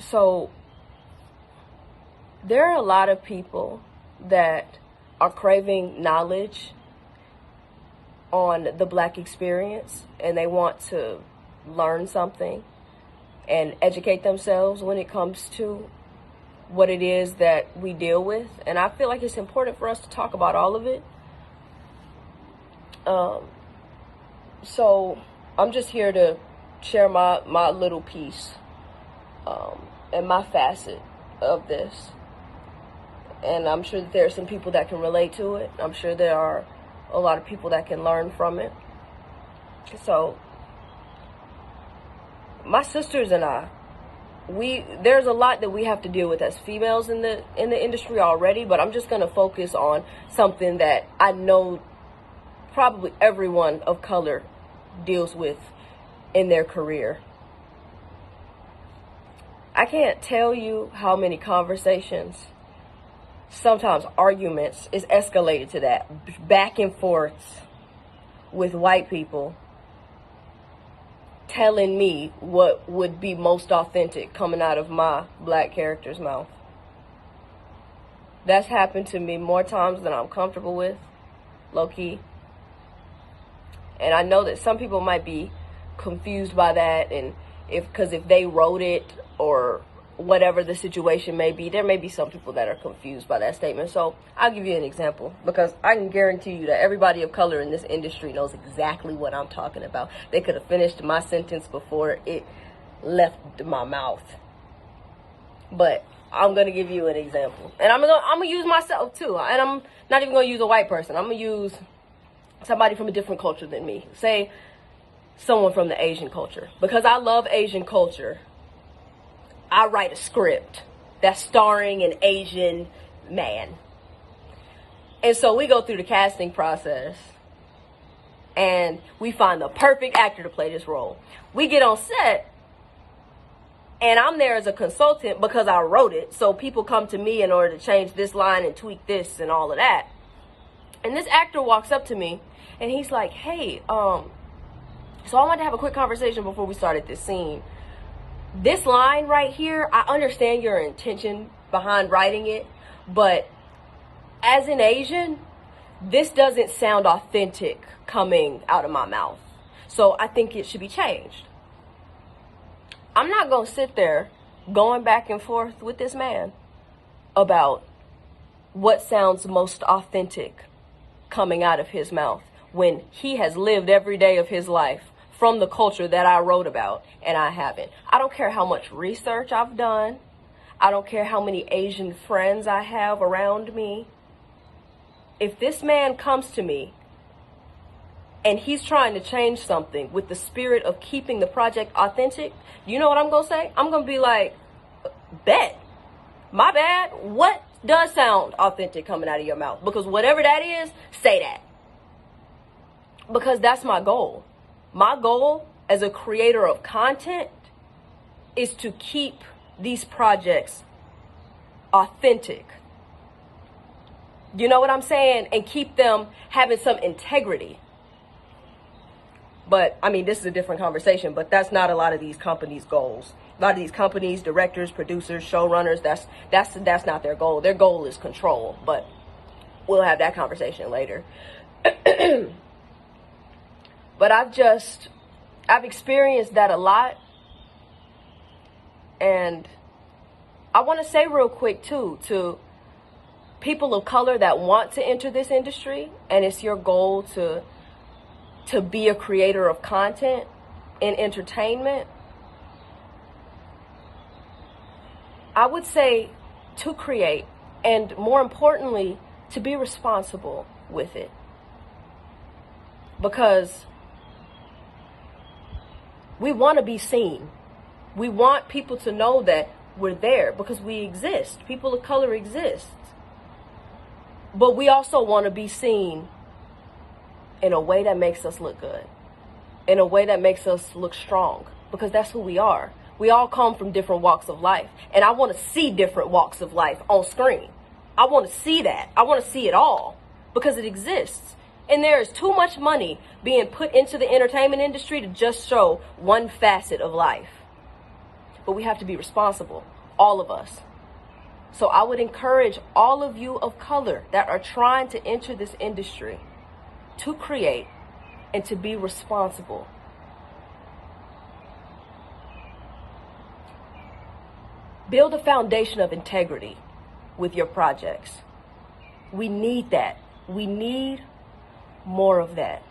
So there are a lot of people that are craving knowledge on the Black experience, and they want to learn something and educate themselves when it comes to what it is that we deal with. And I feel like it's important for us to talk about all of it. So I'm just here to share my little piece and my facet of this. And I'm sure that there are some people that can relate to it. I'm sure there are a lot of people that can learn from it. So my sisters and I, there's a lot that we have to deal with as females in the industry already, but I'm just going to focus on something that I know probably everyone of color deals with in their career. I can't tell you how many conversations, sometimes arguments, is escalated to that, back and forth with white people telling me what would be most authentic coming out of my Black character's mouth. That's happened to me more times than I'm comfortable with, low-key. And I know that some people might be confused by that, and because if they wrote it or whatever the situation may be, there may be some people that are confused by that statement. So I'll give you an example, because I can guarantee you that everybody of color in this industry knows exactly what I'm talking about. They could have finished my sentence before it left my mouth. But I'm going to give you an example. And I'm going to use myself too. And I'm not even going to use a white person. I'm going to use somebody from a different culture than me. Say someone from the Asian culture. Because I love Asian culture, I write a script that's starring an Asian man. And so we go through the casting process and we find the perfect actor to play this role. We get on set and I'm there as a consultant because I wrote it. So people come to me in order to change this line and tweak this and all of that. And this actor walks up to me and he's like, hey, so I wanted to have a quick conversation before we started this scene. This line right here, I understand your intention behind writing it, but as an Asian, this doesn't sound authentic coming out of my mouth. So I think it should be changed. I'm not going to sit there going back and forth with this man about what sounds most authentic coming out of his mouth when he has lived every day of his life from the culture that I wrote about, and I haven't. I don't care how much research I've done. I don't care how many Asian friends I have around me. If this man comes to me and he's trying to change something with the spirit of keeping the project authentic, you know what I'm going to say? I'm going to be like, bet. My bad. What does sound authentic coming out of your mouth? Because whatever that is, say that. Because that's my goal. My goal as a creator of content is to keep these projects authentic. You know what I'm saying? And keep them having some integrity. But, I mean, this is a different conversation, but that's not a lot of these companies' goals. A lot of these companies, directors, producers, showrunners, that's not their goal. Their goal is control, but we'll have that conversation later. But I've experienced that a lot. And I want to say real quick, too, to people of color that want to enter this industry, and it's your goal to be a creator of content in entertainment, I would say to create, and more importantly, to be responsible with it. Because we want to be seen. We want people to know that we're there because we exist. People of color exist. But we also want to be seen in a way that makes us look good. In a way that makes us look strong. Because that's who we are. We all come from different walks of life. And I want to see different walks of life on screen. I want to see that. I want to see it all. Because it exists. And there is too much money being put into the entertainment industry to just show one facet of life. but we have to be responsible, all of us. So I would encourage all of you of color that are trying to enter this industry to create and to be responsible. Build a foundation of integrity with your projects. We need that. We need more of that.